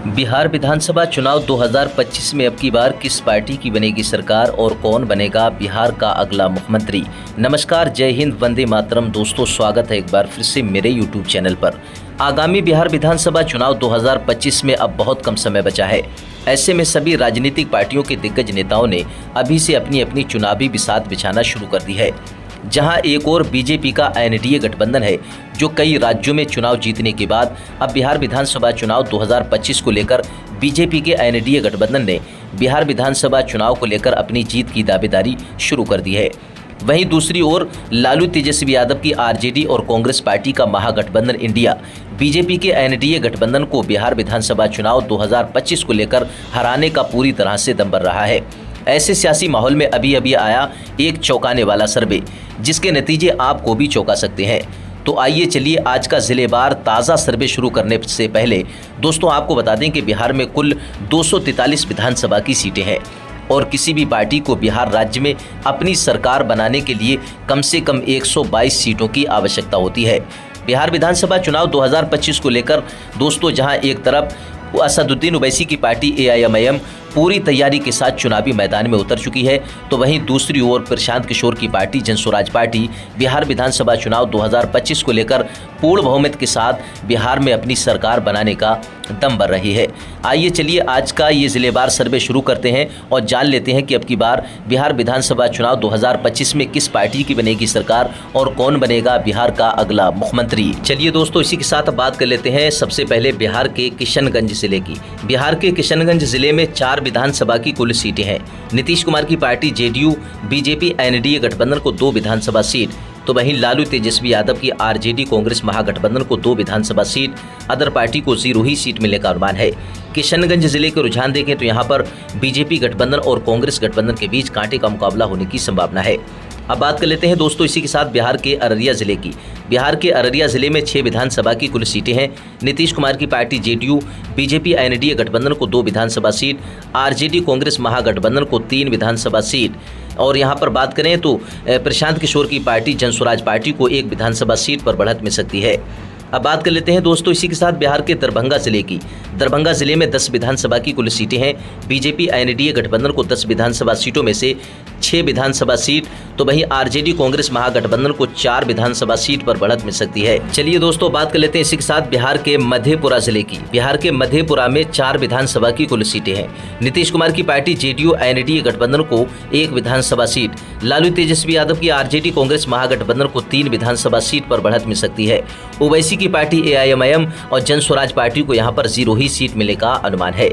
बिहार विधानसभा चुनाव 2025 में अब की बार किस पार्टी की बनेगी सरकार और कौन बनेगा बिहार का अगला मुख्यमंत्री। नमस्कार, जय हिंद, वंदे मातरम। दोस्तों, स्वागत है एक बार फिर से मेरे YouTube चैनल पर। आगामी बिहार विधानसभा चुनाव 2025 में अब बहुत कम समय बचा है। ऐसे में सभी राजनीतिक पार्टियों के दिग्गज नेताओं ने अभी से अपनी अपनी चुनावी बिसात बिछाना शुरू कर दी है। जहां एक और बीजेपी का एनडीए गठबंधन है जो कई राज्यों में चुनाव जीतने के बाद अब बिहार विधानसभा चुनाव 2025 को लेकर बीजेपी के एनडीए गठबंधन ने बिहार विधानसभा चुनाव को लेकर अपनी जीत की दावेदारी शुरू कर दी है। वहीं दूसरी ओर लालू तेजस्वी यादव की आरजेडी और कांग्रेस पार्टी का महागठबंधन इंडिया बीजेपी के एनडीए गठबंधन को बिहार विधानसभा चुनाव 2025 को लेकर हराने का पूरी तरह से दम भर रहा है। ऐसे सियासी माहौल में अभी आया एक चौंकाने वाला सर्वे, जिसके नतीजे आपको भी चौंका सकते हैं। तो आइए चलिए आज का जिलेवार ताज़ा सर्वे शुरू करने से पहले दोस्तों आपको बता दें कि बिहार में कुल 243 विधानसभा की सीटें हैं और किसी भी पार्टी को बिहार राज्य में अपनी सरकार बनाने के लिए कम से कम 122 सीटों की आवश्यकता होती है। बिहार विधानसभा चुनाव 2025 को लेकर दोस्तों जहां एक तरफ असदुद्दीन ओवैसी की पार्टी एआईएमआईएम पूरी तैयारी के साथ चुनावी मैदान में उतर चुकी है, तो वहीं दूसरी ओर प्रशांत किशोर की पार्टी जनस्वराज पार्टी बिहार विधानसभा चुनाव 2025 को लेकर पूर्ण बहुमत के साथ बिहार में अपनी सरकार बनाने का दम भर रही है। आइए चलिए आज का ये जिलेवार सर्वे शुरू करते हैं और जान लेते हैं कि अब की बार बिहार विधानसभा चुनाव 2025 में किस पार्टी की बनेगी सरकार और कौन बनेगा बिहार का अगला मुख्यमंत्री। चलिए दोस्तों, इसी के साथ बात कर लेते हैं सबसे पहले बिहार के किशनगंज जिले की। बिहार के किशनगंज जिले में 4 विधानसभा की कुल सीटें हैं। नीतीश कुमार की पार्टी जेडीयू बीजेपी एनडीए गठबंधन को 2 विधानसभा सीट, तो वहीं लालू तेजस्वी यादव की आरजेडी कांग्रेस महागठबंधन को 2 विधानसभा सीट, अदर पार्टी को 0 ही सीट मिलने का अनुमान है। किशनगंज जिले के रुझान देखें तो यहां पर बीजेपी गठबंधन और कांग्रेस गठबंधन के बीच कांटे का मुकाबला होने की संभावना है। अब बात कर लेते हैं दोस्तों इसी के साथ बिहार के अररिया जिले की। बिहार के अररिया जिले में 6 विधानसभा की कुल सीटें हैं। नीतीश कुमार की पार्टी जेडीयू बीजेपी एनडीए गठबंधन को 2 विधानसभा सीट, आरजेडी कांग्रेस महागठबंधन को 3 विधानसभा सीट, और यहां पर बात करें तो प्रशांत किशोर की पार्टी जनस्वराज पार्टी को 1 विधानसभा सीट पर बढ़त मिल सकती है। अब बात कर लेते हैं दोस्तों इसी के साथ बिहार के दरभंगा जिले की। दरभंगा जिले में 10 विधानसभा की कुल सीटें हैं। बीजेपी एनडीए गठबंधन को 10 विधानसभा सीटों में से 6 विधानसभा सीट, तो वहीं आरजेडी कांग्रेस महागठबंधन को 4 विधानसभा सीट पर बढ़त मिल सकती है। चलिए दोस्तों बात कर लेते हैं इसी के साथ बिहार के मधेपुरा जिले की। बिहार के मधेपुरा में 4 विधानसभा की कुल सीटें हैं। नीतीश कुमार की पार्टी जेडीयू एनडीए गठबंधन को 1 विधानसभा सीट, लालू तेजस्वी यादव की आरजेडी कांग्रेस महागठबंधन को 3 विधानसभा सीट पर बढ़त मिल सकती है। ओवैसी की पार्टी एआईएमआईएम और जनस्वराज पार्टी को यहां पर 0 ही सीट मिलने का अनुमान है।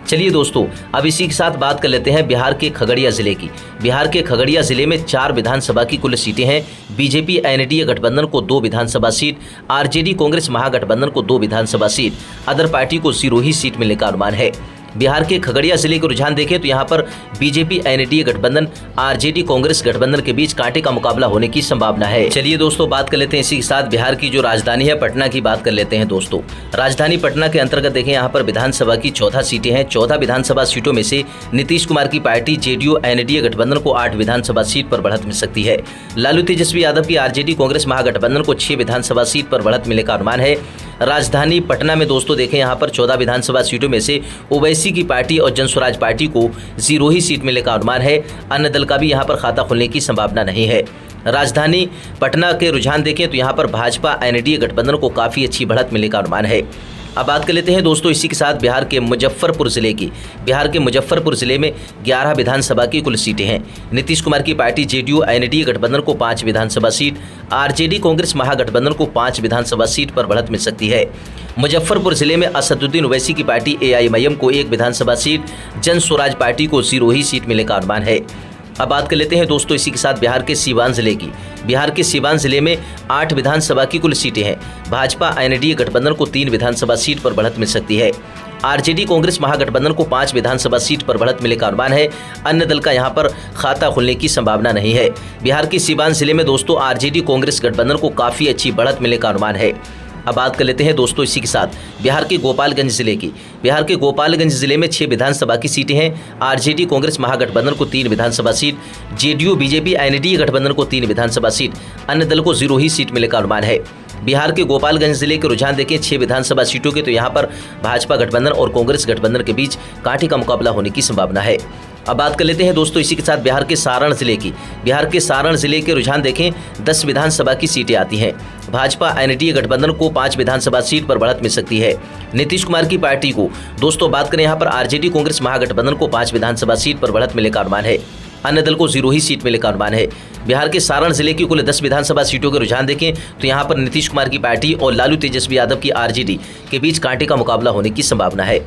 चलिए दोस्तों अब इसी के साथ बात कर लेते हैं बिहार के खगड़िया जिले की। बिहार के खगड़िया जिले में 4 विधानसभा की कुल सीटें हैं। बीजेपी एनडीए गठबंधन को 2 विधानसभा सीट, आरजेडी कांग्रेस महागठबंधन को 2 विधानसभा सीट, अदर पार्टी को 0 ही सीट मिलने का अनुमान है। बिहार के खगड़िया जिले के रुझान देखें तो यहां पर बीजेपी एनडीए गठबंधन आरजेडी कांग्रेस गठबंधन के बीच कांटे का मुकाबला होने की संभावना है। चलिए दोस्तों बात कर लेते हैं इसी के साथ बिहार की जो राजधानी है पटना की बात कर लेते हैं दोस्तों। राजधानी पटना के अंतर्गत देखें यहां पर विधानसभा की 14 सीटें हैं। 14 विधानसभा सीटों में से नीतीश कुमार की पार्टी जेडीयू एनडीए गठबंधन को 8 विधानसभा सीट पर बढ़त मिल सकती है। लालू तेजस्वी यादव की आरजेडी कांग्रेस महागठबंधन को 6 विधानसभा सीट पर बढ़त मिलने का अनुमान है। राजधानी पटना में दोस्तों देखें यहां पर 14 विधानसभा सीटों में से ओवैसी की पार्टी और जनस्वराज पार्टी को 0 ही सीट मिलने का अनुमान है। अन्य दल का भी यहां पर खाता खुलने की संभावना नहीं है। राजधानी पटना के रुझान देखें तो यहां पर भाजपा एनडीए गठबंधन को काफ़ी अच्छी बढ़त मिलने का अनुमान है। अब बात कर लेते हैं दोस्तों इसी के साथ बिहार के मुजफ्फरपुर जिले की। बिहार के मुजफ्फरपुर जिले में 11 विधानसभा की कुल सीटें हैं। नीतीश कुमार की पार्टी जेडीयू एनडीए गठबंधन को 5 विधानसभा सीट, आरजेडी कांग्रेस महागठबंधन को 5 विधानसभा सीट पर बढ़त मिल सकती है। मुजफ्फरपुर जिले में असदुद्दीन ओवैसी की पार्टी एआईएमआईएम को 1 विधानसभा सीट, जनस्वराज पार्टी को 0 ही सीट मिलने का अनुमान है। अब बात कर लेते हैं दोस्तों इसी के साथ बिहार के सीवान जिले की। बिहार के सीवान जिले में 8 विधानसभा की कुल सीटें हैं। भाजपा एनडीए गठबंधन को 3 विधानसभा सीट पर बढ़त मिल सकती है। आरजेडी कांग्रेस महागठबंधन को 5 विधानसभा सीट पर बढ़त मिलने का अनुमान है। अन्य दल का यहां पर खाता खुलने की संभावना नहीं है। बिहार के सीवान जिले में दोस्तों आरजेडी कांग्रेस गठबंधन को काफ़ी अच्छी बढ़त मिलने का अनुमान है। अब बात कर लेते हैं दोस्तों इसी के साथ बिहार के गोपालगंज जिले की। बिहार के गोपालगंज जिले में 6 विधानसभा की सीटें हैं। आरजेडी कांग्रेस महागठबंधन को 3 विधानसभा सीट, जेडीयू बीजेपी एनडीए गठबंधन को 3 विधानसभा सीट, अन्य दल को 0 ही सीट मिलने का अनुमान है। बिहार के गोपालगंज जिले के रुझान देखें 6 विधानसभा सीटों के, तो यहाँ पर भाजपा गठबंधन और कांग्रेस गठबंधन के बीच कांटे का मुकाबला होने की संभावना है। अब बात कर लेते हैं दोस्तों इसी के साथ बिहार के सारण जिले की। बिहार के सारण जिले के रुझान देखें 10 विधानसभा की सीटें आती हैं। भाजपा एनडीए गठबंधन को 5 विधानसभा सीट पर बढ़त मिल सकती है। नीतीश कुमार की पार्टी को दोस्तों बात करें यहाँ पर आरजेडी कांग्रेस महागठबंधन को 5 विधानसभा सीट पर बढ़त मिलने का अनुमान है। अन्य दल को 0 ही सीट मिलने का अनुमान है। बिहार के सारण जिले की कुल 10 विधानसभा सीटों के रुझान देखें तो यहाँ पर नीतीश कुमार की पार्टी और लालू तेजस्वी यादव की आरजेडी के बीच कांटे का मुकाबला होने की संभावना है।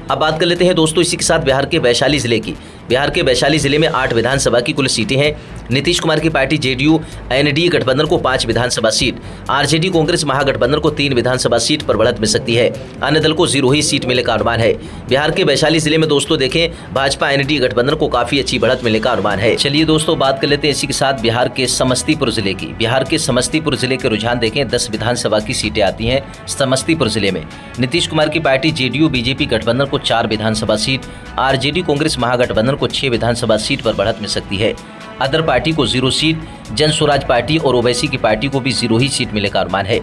अब बात कर लेते हैं दोस्तों इसी के साथ बिहार के वैशाली जिले की। बिहार के वैशाली जिले में 8 विधानसभा की कुल सीटें हैं। नीतीश कुमार की पार्टी जेडीयू एनडीए गठबंधन को 5 विधानसभा सीट, आरजेडी कांग्रेस महागठबंधन को 3 विधानसभा सीट पर बढ़त मिल सकती है। अन्य दल को 0 ही सीट मिलने का अनुमान है। बिहार के वैशाली जिले में दोस्तों देखें भाजपा एनडीए गठबंधन को काफी अच्छी बढ़त मिलने का अनुमान है। चलिए दोस्तों बात कर लेते हैं इसी के साथ बिहार के समस्तीपुर जिले की। बिहार के समस्तीपुर जिले के रुझान देखें 10 विधानसभा की सीटें आती हैं। समस्तीपुर जिले में नीतीश कुमार की पार्टी जेडीयू बीजेपी गठबंधन को 4 विधानसभा सीट, आरजेडी कांग्रेस महागठबंधन को 6 विधानसभा सीट पर बढ़त मिल सकती है। अदर पार्टी को 0 सीट, जन स्वराज पार्टी और ओवैसी की पार्टी को भी 0 ही सीट मिलने का अनुमान है।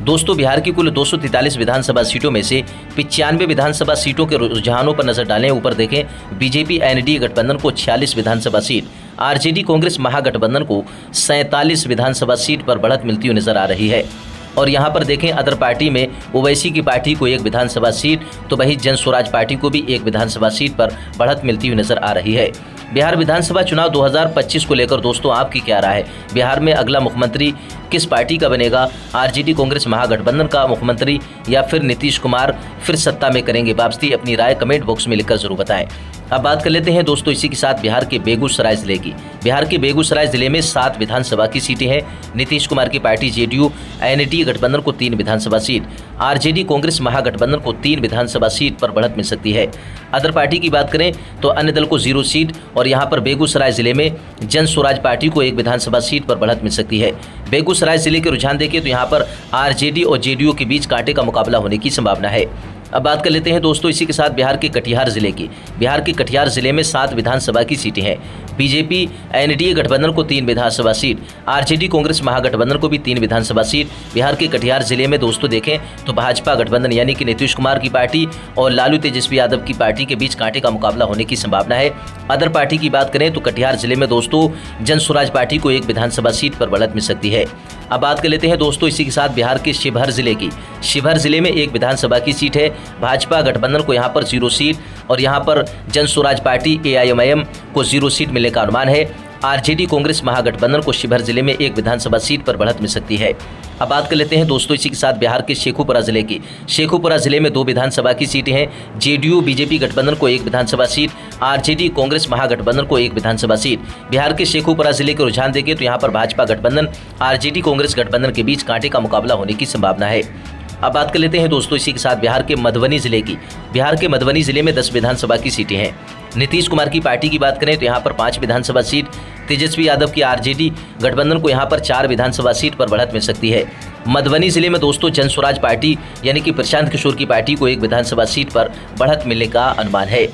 दोस्तों बिहार की कुल 243 विधानसभा सीटों में से 95 विधानसभा सीटों के रुझानों पर नजर डालें। ऊपर देखें बीजेपी एनडीए गठबंधन को 46 विधानसभा सीट, आरजेडी कांग्रेस महागठबंधन को 47 विधानसभा सीट पर बढ़त मिलती हुई नजर आ रही है। और यहाँ पर देखें अदर पार्टी में ओवैसी की पार्टी को 1 विधानसभा सीट, तो वहीं जन स्वराज पार्टी को भी 1 विधानसभा सीट पर बढ़त मिलती हुई नजर आ रही है। बिहार विधानसभा चुनाव 2025 को लेकर दोस्तों आपकी क्या राय है? बिहार में अगला मुख्यमंत्री किस पार्टी का बनेगा? आरजेडी कांग्रेस महागठबंधन का मुख्यमंत्री या फिर नीतीश कुमार फिर सत्ता में करेंगे वापसी? अपनी राय कमेंट बॉक्स में लिखकर जरूर बताएं। अब बात कर लेते हैं दोस्तों इसी के साथ बिहार के बेगूसराय जिले की। बिहार के बेगूसराय जिले में 7 विधानसभा की सीटें हैं। नीतीश कुमार की पार्टी जेडीयू एनडीए गठबंधन को 3 विधानसभा सीट, आरजेडी कांग्रेस महागठबंधन को 3 विधानसभा सीट पर बढ़त मिल सकती है। अदर पार्टी की बात करें तो अन्य दल को 0 सीट और यहाँ पर बेगूसराय जिले में जन स्वराज पार्टी को 1 विधानसभा सीट पर बढ़त मिल सकती है। बेगूसराय जिले के रुझान देखें तो यहाँ पर आरजेडी और जेडीयू के बीच कांटे का मुकाबला होने की संभावना है। अब बात कर लेते हैं दोस्तों इसी के साथ बिहार के कटिहार जिले की। बिहार के कटिहार जिले में 7 विधानसभा की सीटें हैं। बीजेपी एनडीए गठबंधन को 3 विधानसभा सीट, आरजेडी कांग्रेस महागठबंधन को भी 3 विधानसभा सीट। बिहार के कटिहार जिले में दोस्तों देखें तो भाजपा गठबंधन यानी कि नीतीश कुमार की पार्टी और लालू तेजस्वी यादव की पार्टी के बीच कांटे का मुकाबला होने की संभावना है। अदर पार्टी की बात करें तो कटिहार जिले में दोस्तों जन स्वराज पार्टी को 1 विधानसभा सीट पर बढ़त मिल सकती है। अब बात कर लेते हैं दोस्तों इसी के साथ बिहार के शिवहर जिले की। शिवहर जिले में 1 विधानसभा की सीट है। भाजपा गठबंधन को यहाँ पर 0 सीट और यहाँ पर जन स्वराज पार्टी एआईएमआईएम को 0 सीट मिलने का अनुमान है। आरजेडी कांग्रेस महागठबंधन को शिवहर जिले में 1 विधानसभा सीट पर बढ़त मिल सकती है। अब बात कर लेते हैं दोस्तों इसी के साथ बिहार के शेखुपुरा जिले की। शेखुपुरा जिले में 2 विधानसभा की सीटें हैं। जेडीयू बीजेपी गठबंधन को 1 विधानसभा सीट, आरजेडी कांग्रेस महागठबंधन को 1 विधानसभा सीट। बिहार के शेखुपुरा जिले के रुझान देखें तो यहाँ पर भाजपा गठबंधन आरजेडी कांग्रेस गठबंधन के बीच कांटे का मुकाबला होने की संभावना है। अब बात कर लेते हैं दोस्तों इसी के साथ बिहार के मधुबनी जिले की। बिहार के मधुबनी जिले में 10 विधानसभा की सीटें हैं। नीतीश कुमार की पार्टी की बात करें तो यहाँ पर 5 विधानसभा सीट, तेजस्वी यादव की आरजेडी गठबंधन को यहाँ पर 4 विधानसभा सीट पर बढ़त मिल सकती है। मधुबनी जिले में दोस्तों जन स्वराज पार्टी यानी कि प्रशांत किशोर की पार्टी को 1 विधानसभा सीट पर बढ़त मिलने का अनुमान है।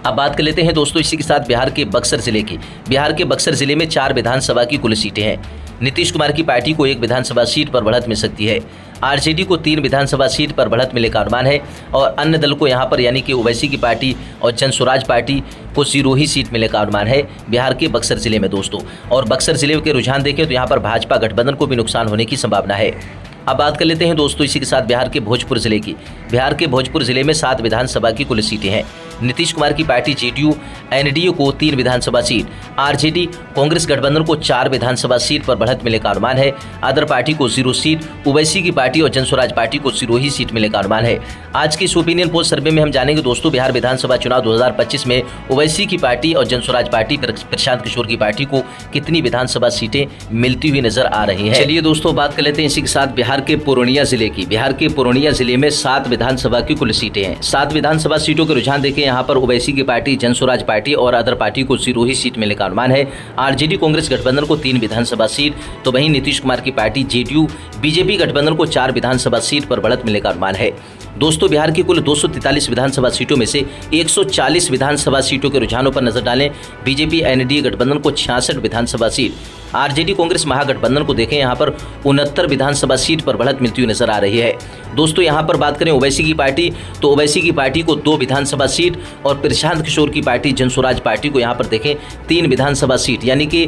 अब बात कर लेते हैं दोस्तों इसी के साथ बिहार के बक्सर जिले की। बिहार के बक्सर जिले में 4 विधानसभा की कुल सीटें हैं। नीतीश कुमार की पार्टी को 1 विधानसभा सीट पर बढ़त मिल सकती है। आरजेडी को 3 विधानसभा सीट पर बढ़त मिलने का अनुमान है और अन्य दल को यहाँ पर यानी कि ओवैसी की पार्टी और जन स्वराज पार्टी को 0 ही सीट मिलने का अनुमान है बिहार के बक्सर जिले में दोस्तों। और बक्सर जिले के रुझान देखें तो यहाँ पर भाजपा गठबंधन को भी नुकसान होने की संभावना है। अब बात कर लेते हैं दोस्तों इसी के साथ बिहार के भोजपुर जिले की। बिहार के भोजपुर जिले में 7 विधानसभा की कुल सीटें हैं। नीतीश कुमार की पार्टी जेडीयू एनडीए को 3 विधानसभा सीट, आरजेडी कांग्रेस गठबंधन को 4 विधानसभा सीट पर बढ़त मिलने का अनुमान है। अदर पार्टी को 0 सीट, ओवैसी की पार्टी और जन स्वराज पार्टी को 0 ही सीट मिलने का अनुमान है। आज के इस ओपिनियन पोल सर्वे में हम जानेंगे दोस्तों बिहार विधानसभा चुनाव 2025 में ओवैसी की पार्टी और जन स्वराज पार्टी प्रशांत किशोर की पार्टी को कितनी विधानसभा सीटें मिलती हुई नजर आ रही हैं। चलिए दोस्तों बात कर लेते हैं इसी के साथ बिहार के पूर्णिया जिले की। बिहार के पूर्णिया जिले में 7 विधानसभा की कुल सीटें हैं। 7 विधानसभा सीटों के रुझान देखें यहाँ पर ओवैसी की पार्टी, जन स्वराज पार्टी और अदर पार्टी को 0 ही सीट मिलने का अनुमान है। आरजेडी कांग्रेस गठबंधन को 3 विधानसभा सीट, तो वहीं नीतीश कुमार की पार्टी जेडीयू बीजेपी गठबंधन को 4 विधानसभा सीट पर बढ़त मिलने का अनुमान है। दोस्तों बिहार की कुल 243 विधानसभा सीटों में से 140 विधानसभा सीटों के रुझानों पर नजर डालें। बीजेपी एनडीए गठबंधन को 66 विधानसभा सीट, आरजेडी कांग्रेस महागठबंधन को देखें यहाँ पर 69 विधानसभा सीट पर बढ़त मिलती हुई नजर आ रही है। दोस्तों यहाँ पर बात करें ओवैसी की पार्टी, तो ओवैसी की पार्टी को 2 विधानसभा सीट और प्रशांत किशोर की पार्टी जनस्वराज पार्टी को यहाँ पर देखें 3 विधानसभा सीट, यानी कि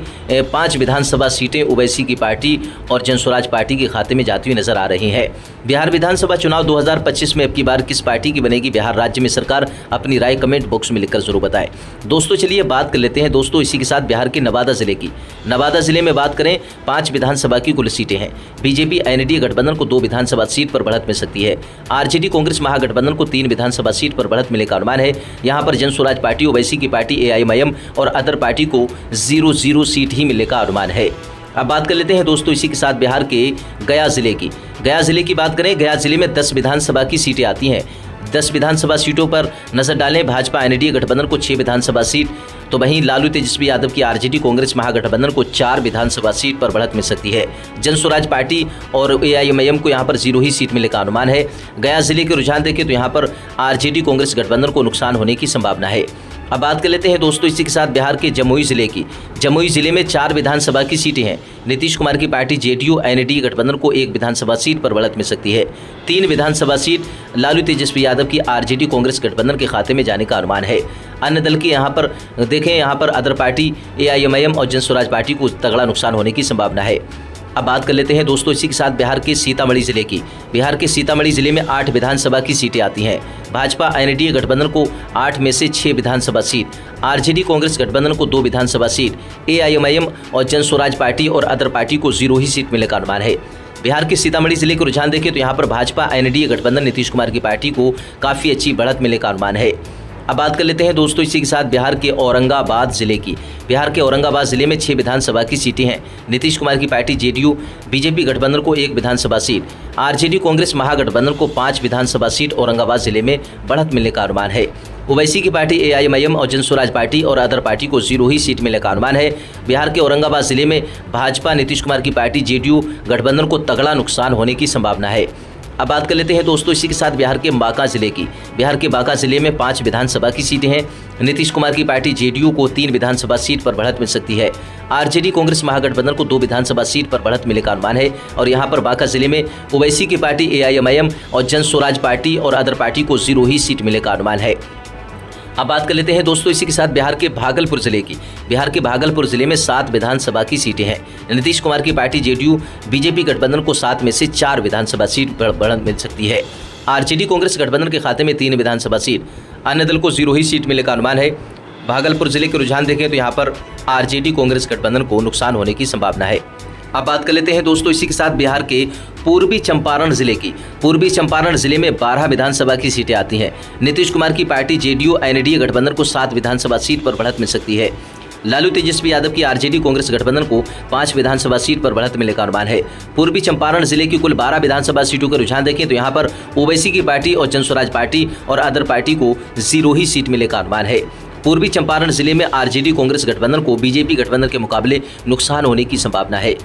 5 विधानसभा सीटें ओवैसी की पार्टी और जनस्वराज पार्टी के खाते में जाती हुई नजर आ रही है। बिहार विधानसभा चुनाव 2025 में अब की बार किस पार्टी की बनेगी बिहार राज्य में सरकार, अपनी राय कमेंट बॉक्स में लिखकर जरूर बताएं। दोस्तों चलिए बात कर लेते हैं दोस्तों इसी के साथ बिहार के नवादा जिले की। नवादा जिले में बात करें 5 विधानसभा की कुल सीटें हैं। बीजेपी एनडीए गठबंधन को 2 विधानसभा सीट पर बढ़त मिल सकती है। आरजेडी कांग्रेस महागठबंधन को 3 विधानसभा सीट पर बढ़त मिलने का अनुमान है। यहां पर जनस्वराज पार्टी, ओवैसी की पार्टी, एआईएमआईएम और अदर पार्टी को 0-0 सीट ही मिलने का अनुमान है। अब बात कर लेते हैं दोस्तों इसी के साथ बिहार के गया जिले की। गया जिले की बात करें, गया जिले में 10 विधानसभा की सीटें आती हैं। 10 विधानसभा सीटों पर नजर डालें। भाजपा एनडीए गठबंधन को 6 विधानसभा सीट, तो वहीं लालू तेजस्वी यादव की आरजेडी कांग्रेस महागठबंधन को 4 विधानसभा सीट पर बढ़त मिल सकती है। जनस्वराज पार्टी और एआईएमआईएम को यहां पर 0 ही सीट मिलने का अनुमान है। गया जिले के रुझान देखें तो यहां पर आरजेडी कांग्रेस गठबंधन को नुकसान होने की संभावना है। अब बात कर लेते हैं दोस्तों इसी के साथ बिहार के जमुई जिले की। जमुई जिले में 4 विधानसभा की सीटें हैं। नीतीश कुमार की पार्टी जेडीयू एनडीए गठबंधन को 1 विधानसभा सीट पर बढ़त मिल सकती है। 3 विधानसभा सीट लालू तेजस्वी यादव की आरजेडी कांग्रेस गठबंधन के खाते में जाने का अनुमान है। अन्य दल की यहाँ पर देखें, यहाँ पर अदर पार्टी एआईएमआईएम और जनस्वराज पार्टी को तगड़ा नुकसान होने की संभावना है। अब बात कर लेते हैं दोस्तों इसी के साथ बिहार के सीतामढ़ी जिले की। बिहार के सीतामढ़ी जिले में 8 विधानसभा की सीटें आती हैं। भाजपा एनडीए गठबंधन को 8 में से 6 विधानसभा सीट, आरजेडी कांग्रेस गठबंधन को 2 विधानसभा सीट, एआईएमआईएम और जनस्वराज पार्टी और अदर पार्टी को 0 ही सीट मिलने का अनुमान है। बिहार के सीतामढ़ी जिले को रुझान देखें तो यहाँ पर भाजपा एनडीए गठबंधन नीतीश कुमार की पार्टी को काफ़ी अच्छी बढ़त मिलने का अनुमान है। अब बात कर लेते हैं दोस्तों इसी के साथ बिहार के औरंगाबाद जिले की। बिहार के औरंगाबाद जिले में 6 विधानसभा की सीटें हैं। नीतीश कुमार की पार्टी जेडीयू बीजेपी गठबंधन को 1 विधानसभा सीट, आरजेडी कांग्रेस महागठबंधन को 5 विधानसभा सीट औरंगाबाद जिले में बढ़त मिलने का अनुमान है। ओवैसी की पार्टी एआईएमआईएम और जनस्वराज पार्टी और अदर पार्टी को 0 ही सीट मिलने का अनुमान है। बिहार के औरंगाबाद जिले में भाजपा नीतीश कुमार की पार्टी जेडीयू गठबंधन को तगड़ा नुकसान होने की संभावना है। अब बात कर लेते हैं दोस्तों इसी के साथ बिहार के बांका जिले की। बिहार के बांका जिले में 5 विधानसभा की सीटें हैं। नीतीश कुमार की पार्टी जेडीयू को 3 विधानसभा सीट पर बढ़त मिल सकती है। आरजेडी कांग्रेस महागठबंधन को 2 विधानसभा सीट पर बढ़त मिलने का अनुमान है। और यहां पर बांका जिले में ओवैसी की पार्टी एआईएमआईएम और जनस्वराज पार्टी और अदर पार्टी को 0 ही सीट मिलने का अनुमान है। अब बात कर लेते हैं दोस्तों इसी के साथ बिहार के भागलपुर जिले की। बिहार के भागलपुर जिले में 7 विधानसभा की सीटें हैं। नीतीश कुमार की पार्टी जेडीयू बीजेपी गठबंधन को 7 में से 4 विधानसभा सीट बढ़त मिल सकती है। आरजेडी कांग्रेस गठबंधन के खाते में 3 विधानसभा सीट, अन्य दल को 0 ही सीट मिलने का अनुमान है। भागलपुर जिले के रुझान देखें तो यहाँ पर आरजेडी कांग्रेस गठबंधन को नुकसान होने की संभावना है। अब बात कर लेते हैं दोस्तों इसी के साथ बिहार के पूर्वी चंपारण जिले की। पूर्वी चंपारण जिले में 12 विधानसभा की सीटें आती हैं। नीतीश कुमार की पार्टी जेडीयू एनडीए गठबंधन को 7 विधानसभा सीट पर बढ़त मिल सकती है। लालू तेजस्वी यादव की आरजेडी कांग्रेस गठबंधन को 5 विधानसभा सीट पर बढ़त मिलने का अनुमान है। पूर्वी चंपारण जिले की कुल 12 विधानसभा सीटों का रुझान देखें तो यहाँ पर ओवैसी की पार्टी और जनस्वराज पार्टी और अदर पार्टी को 0 ही सीट मिलने का अनुमान है। पूर्वी चंपारण जिले में आरजेडी कांग्रेस गठबंधन को बीजेपी गठबंधन के मुकाबले नुकसान होने की संभावना है।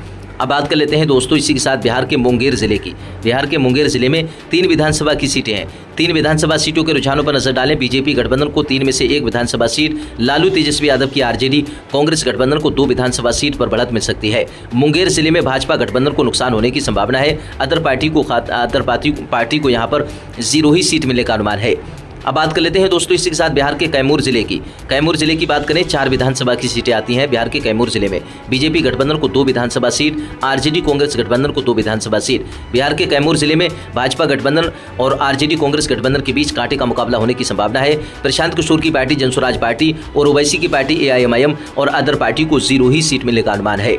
अब बात कर लेते हैं दोस्तों इसी के साथ बिहार के मुंगेर जिले की। बिहार के मुंगेर जिले में 3 विधानसभा की सीटें हैं। 3 विधानसभा सीटों के रुझानों पर नजर डालें। बीजेपी गठबंधन को 3 में से 1 विधानसभा सीट, लालू तेजस्वी यादव की आरजेडी कांग्रेस गठबंधन को 2 विधानसभा सीट पर बढ़त मिल सकती है। मुंगेर जिले में भाजपा गठबंधन को नुकसान होने की संभावना है। अदर पार्टी को यहाँ पर 0 ही सीट मिलने का अनुमान है। अब बात कर लेते हैं दोस्तों इसी के साथ बिहार के कैमूर जिले की। कैमूर जिले की बात करें, 4 विधानसभा की सीटें आती हैं बिहार के कैमूर जिले में। बीजेपी गठबंधन को 2 विधानसभा सीट, आरजेडी कांग्रेस गठबंधन को 2 विधानसभा सीट। बिहार के कैमूर जिले में भाजपा गठबंधन और आरजेडी कांग्रेस गठबंधन के बीच कांटे का मुकाबला होने की संभावना है। प्रशांत किशोर की पार्टी जनस्वराज पार्टी और ओवैसी की पार्टी एआईएमआईएम और अदर पार्टी को 0 ही सीट मिलने का अनुमान है।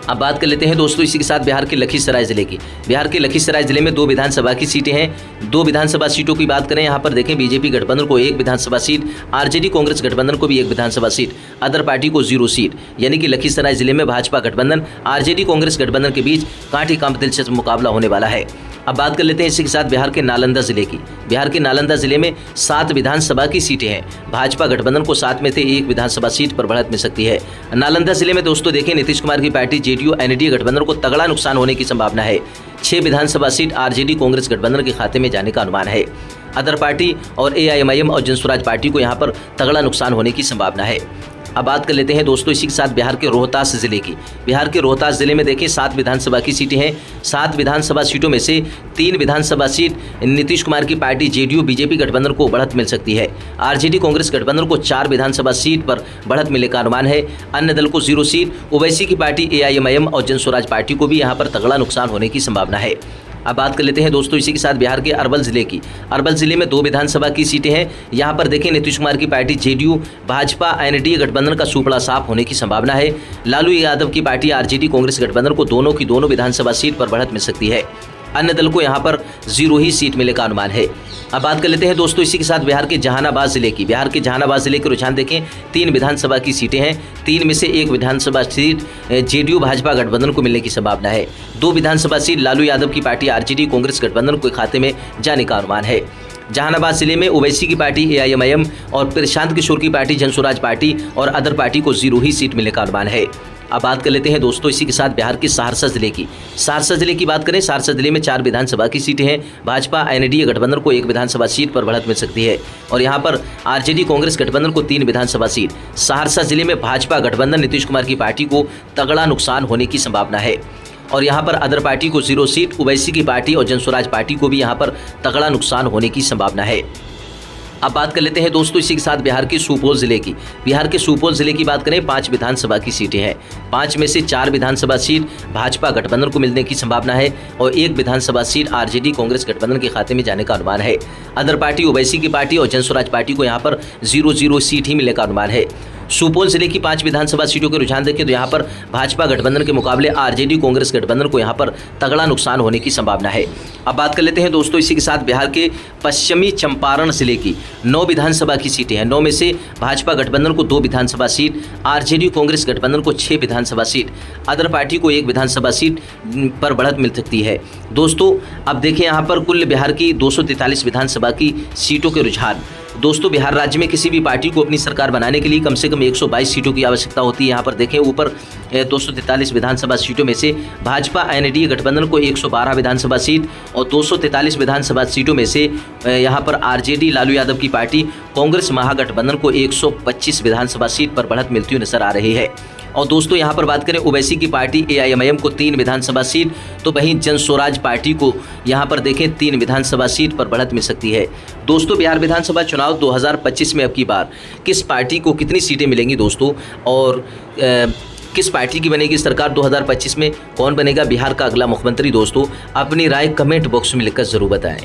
अब बात कर लेते हैं दोस्तों इसी के साथ बिहार के लखीसराय जिले की। बिहार के लखीसराय जिले में 2 विधानसभा की सीटें हैं। 2 विधानसभा सीटों की बात करें, यहाँ पर देखें बीजेपी गठबंधन को 1 विधानसभा सीट, आरजेडी कांग्रेस गठबंधन को भी 1 विधानसभा सीट, अदर पार्टी को 0 सीट। यानी कि लखीसराय जिले में भाजपा गठबंधन आरजेडी कांग्रेस गठबंधन के बीच कांटे का दिलचस्प मुकाबला होने वाला है। अब बात कर लेते हैं इसी के साथ बिहार के नालंदा जिले की। बिहार के नालंदा जिले में 7 विधानसभा की सीटें हैं। भाजपा गठबंधन को 7 में से 1 विधानसभा सीट पर बढ़त मिल सकती है। नालंदा जिले में दोस्तों देखें, नीतीश कुमार की पार्टी जेडीयू एनडीए गठबंधन को तगड़ा नुकसान होने की संभावना है। 6 विधानसभा सीट आरजेडी कांग्रेस गठबंधन के खाते में जाने का अनुमान है। अदर पार्टी और एआईएमआईएम और जनस्वराज पार्टी को यहाँ पर तगड़ा नुकसान होने की संभावना है। अब बात कर लेते हैं दोस्तों इसी के साथ बिहार के रोहतास जिले की। बिहार के रोहतास जिले में देखिए 7 विधानसभा की सीटें हैं। 7 विधानसभा सीटों में से 3 विधानसभा सीट नीतीश कुमार की पार्टी जेडीयू बीजेपी गठबंधन को बढ़त मिल सकती है। आरजेडी कांग्रेस गठबंधन को 4 विधानसभा सीट पर बढ़त मिलने का अनुमान है। अन्य दल को 0 सीट, ओवैसी की पार्टी एआईएमआईएम और जन स्वराज पार्टी को भी यहाँ पर तगड़ा नुकसान होने की संभावना है। अब बात कर लेते हैं दोस्तों इसी के साथ बिहार के अरवल जिले की। अरवल जिले में 2 विधानसभा की सीटें हैं। यहाँ पर देखें नीतीश कुमार की पार्टी जेडीयू भाजपा एनडीए गठबंधन का सुपड़ा साफ होने की संभावना है। लालू यादव की पार्टी आरजेडी कांग्रेस गठबंधन को दोनों की दोनों विधानसभा सीट पर बढ़त मिल सकती है। अन्य दल को यहाँ पर 0 ही सीट मिलने का अनुमान है। अब बात कर लेते हैं दोस्तों इसी के साथ बिहार के जहानाबाद जिले की। बिहार के जहानाबाद जिले के रुझान देखें 3 विधानसभा की सीटें हैं। 3 में से 1 विधानसभा सीट जेडीयू भाजपा गठबंधन को मिलने की संभावना है। 2 विधानसभा सीट लालू यादव की पार्टी आरजेडी कांग्रेस गठबंधन के खाते में जाने का अनुमान है। जहानाबाद जिले में ओवैसी की पार्टी एआईएमआईएम और प्रशांत किशोर की पार्टी जन स्वराज पार्टी और अदर पार्टी को 0 ही सीट मिलने का अनुमान है। अब बात कर लेते हैं दोस्तों इसी के साथ बिहार के सहरसा जिले की। सहरसा जिले की बात करें, सहरसा जिले में 4 विधानसभा की सीटें हैं। भाजपा एनडीए गठबंधन को 1 विधानसभा सीट पर बढ़त मिल सकती है और यहां पर आरजेडी कांग्रेस गठबंधन को 3 विधानसभा सीट। सहरसा जिले में भाजपा गठबंधन नीतीश कुमार की पार्टी को तगड़ा नुकसान होने की संभावना है और यहाँ पर अदर पार्टी को 0 सीट, ओवैसी की पार्टी और जन स्वराज पार्टी को भी यहाँ पर तगड़ा नुकसान होने की संभावना है। अब बात कर लेते हैं दोस्तों इसी के साथ बिहार के सुपौल जिले की। बिहार के सुपौल जिले की बात करें 5 विधानसभा की सीटें हैं। 5 में से 4 विधानसभा सीट भाजपा गठबंधन को मिलने की संभावना है और 1 विधानसभा सीट आरजेडी कांग्रेस गठबंधन के खाते में जाने का अनुमान है। अदर पार्टी ओवैसी की पार्टी और जन स्वराज पार्टी को यहाँ पर 0 सीट ही मिलने का अनुमान है। सुपौल जिले की 5 विधानसभा सीटों के रुझान देखें तो यहाँ पर भाजपा गठबंधन के मुकाबले आरजेडी कांग्रेस गठबंधन को यहाँ पर तगड़ा नुकसान होने की संभावना है। अब बात कर लेते हैं दोस्तों इसी के साथ बिहार के पश्चिमी चंपारण जिले की। 9 विधानसभा की सीटें हैं। 9 में से भाजपा गठबंधन को 2 विधानसभा सीट, आरजेडी कांग्रेस गठबंधन को 6 विधानसभा सीट, अदर पार्टी को 1 विधानसभा सीट पर बढ़त मिल सकती है। दोस्तों अब देखें यहाँ पर कुल बिहार की 243 विधानसभा की सीटों के रुझान। दोस्तों बिहार राज्य में किसी भी पार्टी को अपनी सरकार बनाने के लिए कम से कम 122 सीटों की आवश्यकता होती है। यहाँ पर देखें ऊपर 243 विधानसभा सीटों में से भाजपा एनडीए गठबंधन को 112 विधानसभा सीट और 243 विधानसभा सीटों में से यहाँ पर आरजेडी लालू यादव की पार्टी कांग्रेस महागठबंधन को 125 विधानसभा सीट पर बढ़त मिलती हुई नजर आ रही है। और दोस्तों यहाँ पर बात करें ओवैसी की पार्टी एआईएमआईएम को 3 विधानसभा सीट, तो वहीं जन स्वराज पार्टी को यहाँ पर देखें 3 विधानसभा सीट पर बढ़त मिल सकती है। दोस्तों बिहार विधानसभा चुनाव 2025 में अब की बार किस पार्टी को कितनी सीटें मिलेंगी दोस्तों, और किस पार्टी की बनेगी सरकार 2025 में, कौन बनेगा बिहार का अगला मुख्यमंत्री, दोस्तों अपनी राय कमेंट बॉक्स में लिखकर ज़रूर बताएं।